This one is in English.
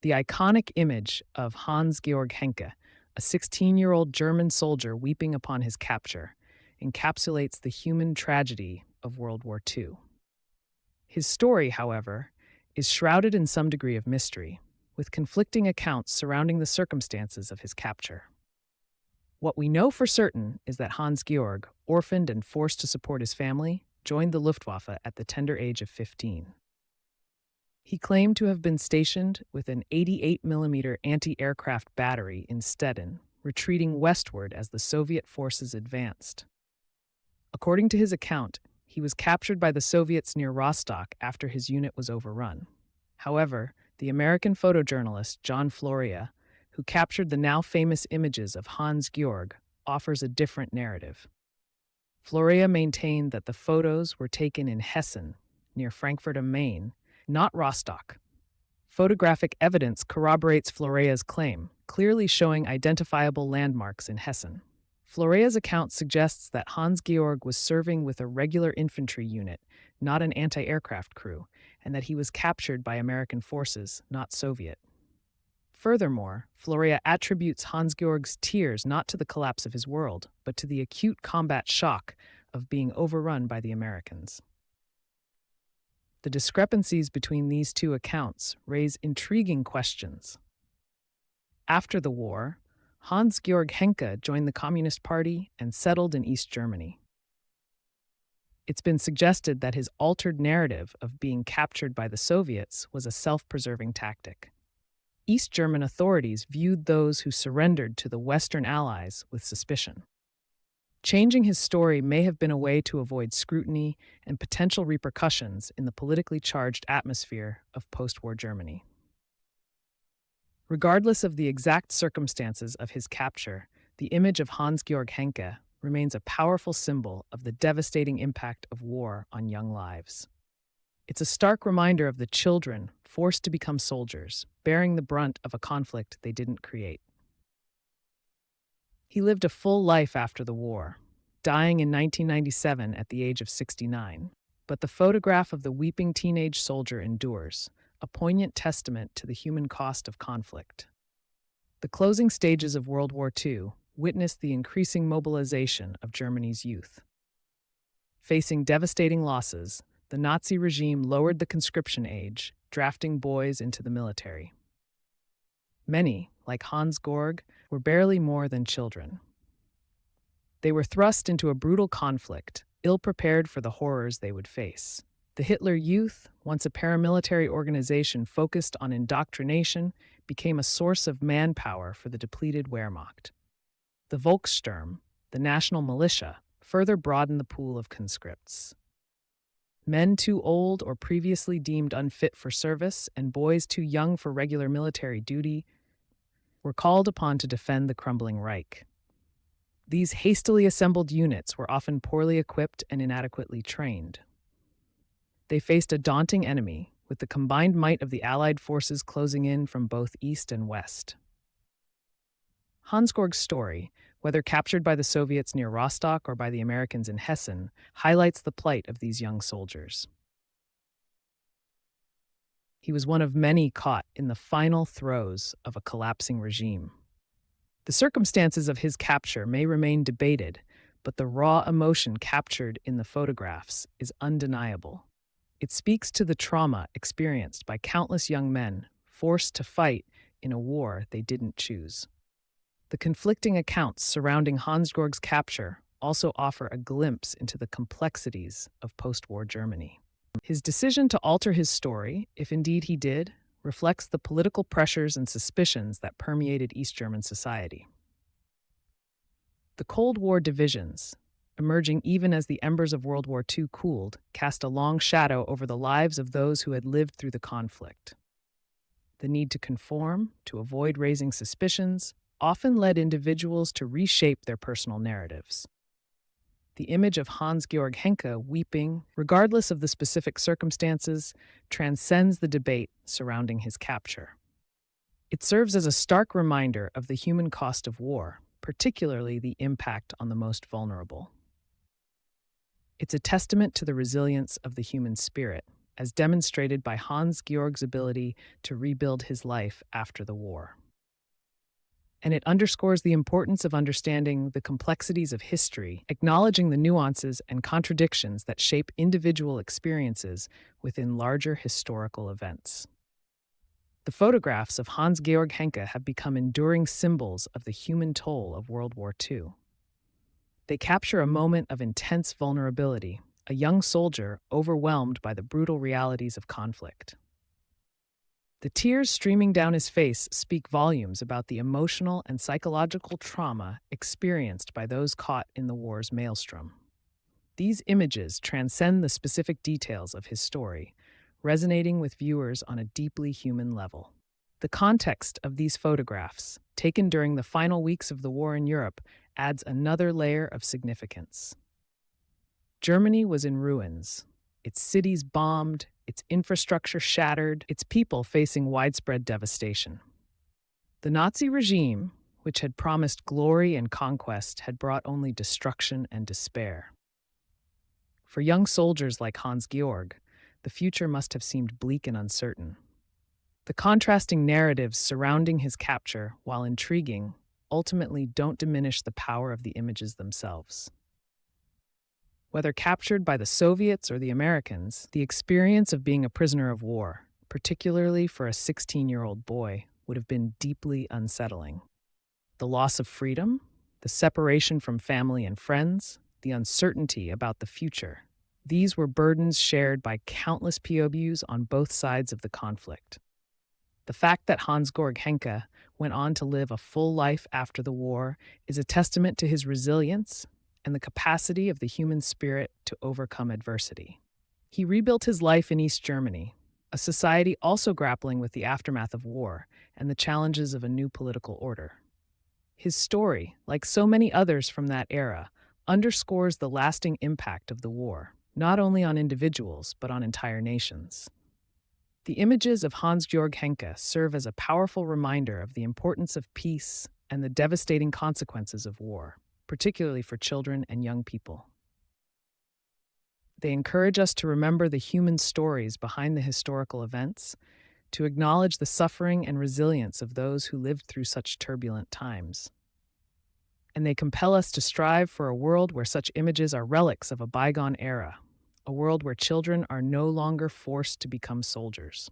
The iconic image of Hans-Georg Henke, a 16-year-old German soldier weeping upon his capture, encapsulates the human tragedy of World War II. His story, however, is shrouded in some degree of mystery, with conflicting accounts surrounding the circumstances of his capture. What we know for certain is that Hans-Georg, orphaned and forced to support his family, joined the Luftwaffe at the tender age of 15. He claimed to have been stationed with an 88mm anti-aircraft battery in Stettin, retreating westward as the Soviet forces advanced. According to his account, he was captured by the Soviets near Rostock after his unit was overrun. However, the American photojournalist John Florea, who captured the now famous images of Hans-Georg, offers a different narrative. Florea maintained that the photos were taken in Hessen, near Frankfurt am Main, not Rostock. Photographic evidence corroborates Florea's claim, clearly showing identifiable landmarks in Hessen. Florea's account suggests that Hans-Georg was serving with a regular infantry unit, not an anti-aircraft crew, and that he was captured by American forces, not Soviet. Furthermore, Florea attributes Hans-Georg's tears not to the collapse of his world, but to the acute combat shock of being overrun by the Americans. The discrepancies between these two accounts raise intriguing questions. After the war, Hans-Georg Henke joined the Communist Party and settled in East Germany. It's been suggested that his altered narrative of being captured by the Soviets was a self-preserving tactic. East German authorities viewed those who surrendered to the Western Allies with suspicion. Changing his story may have been a way to avoid scrutiny and potential repercussions in the politically charged atmosphere of post-war Germany. Regardless of the exact circumstances of his capture, the image of Hans-Georg Henke remains a powerful symbol of the devastating impact of war on young lives. It's a stark reminder of the children forced to become soldiers, bearing the brunt of a conflict they didn't create. He lived a full life after the war, dying in 1997 at the age of 69. But the photograph of the weeping teenage soldier endures, a poignant testament to the human cost of conflict. The closing stages of World War II witnessed the increasing mobilization of Germany's youth. Facing devastating losses, the Nazi regime lowered the conscription age, drafting boys into the military. Many, like Hans-Georg, were barely more than children. They were thrust into a brutal conflict, ill-prepared for the horrors they would face. The Hitler Youth, once a paramilitary organization focused on indoctrination, became a source of manpower for the depleted Wehrmacht. The Volkssturm, the national militia, further broadened the pool of conscripts. Men too old or previously deemed unfit for service and boys too young for regular military duty were called upon to defend the crumbling Reich. These hastily assembled units were often poorly equipped and inadequately trained. They faced a daunting enemy, with the combined might of the Allied forces closing in from both east and west. Hans-Georg's story, whether captured by the Soviets near Rostock or by the Americans in Hessen, highlights the plight of these young soldiers. He was one of many caught in the final throes of a collapsing regime. The circumstances of his capture may remain debated, but the raw emotion captured in the photographs is undeniable. It speaks to the trauma experienced by countless young men forced to fight in a war they didn't choose. The conflicting accounts surrounding Hans-Georg's capture also offer a glimpse into the complexities of post-war Germany. His decision to alter his story, if indeed he did, reflects the political pressures and suspicions that permeated East German society. The Cold War divisions, emerging even as the embers of World War II cooled, cast a long shadow over the lives of those who had lived through the conflict. The need to conform, to avoid raising suspicions, often led individuals to reshape their personal narratives. The image of Hans-Georg Henke weeping, regardless of the specific circumstances, transcends the debate surrounding his capture. It serves as a stark reminder of the human cost of war, particularly the impact on the most vulnerable. It's a testament to the resilience of the human spirit, as demonstrated by Hans-Georg's ability to rebuild his life after the war. And it underscores the importance of understanding the complexities of history, acknowledging the nuances and contradictions that shape individual experiences within larger historical events. The photographs of Hans-Georg Henke have become enduring symbols of the human toll of World War II. They capture a moment of intense vulnerability, a young soldier overwhelmed by the brutal realities of conflict. The tears streaming down his face speak volumes about the emotional and psychological trauma experienced by those caught in the war's maelstrom. These images transcend the specific details of his story, resonating with viewers on a deeply human level. The context of these photographs, taken during the final weeks of the war in Europe, adds another layer of significance. Germany was in ruins, its cities bombed, its infrastructure shattered, its people facing widespread devastation. The Nazi regime, which had promised glory and conquest, had brought only destruction and despair. For young soldiers like Hans-Georg, the future must have seemed bleak and uncertain. The contrasting narratives surrounding his capture, while intriguing, ultimately don't diminish the power of the images themselves. Whether captured by the Soviets or the Americans, the experience of being a prisoner of war, particularly for a 16-year-old boy, would have been deeply unsettling. The loss of freedom, the separation from family and friends, the uncertainty about the future, these were burdens shared by countless POWs on both sides of the conflict. The fact that Hans-Georg Henke went on to live a full life after the war is a testament to his resilience and the capacity of the human spirit to overcome adversity. He rebuilt his life in East Germany, a society also grappling with the aftermath of war and the challenges of a new political order. His story, like so many others from that era, underscores the lasting impact of the war, not only on individuals but on entire nations. The images of Hans-Georg Henke serve as a powerful reminder of the importance of peace and the devastating consequences of war, particularly for children and young people. They encourage us to remember the human stories behind the historical events, to acknowledge the suffering and resilience of those who lived through such turbulent times. And they compel us to strive for a world where such images are relics of a bygone era, a world where children are no longer forced to become soldiers.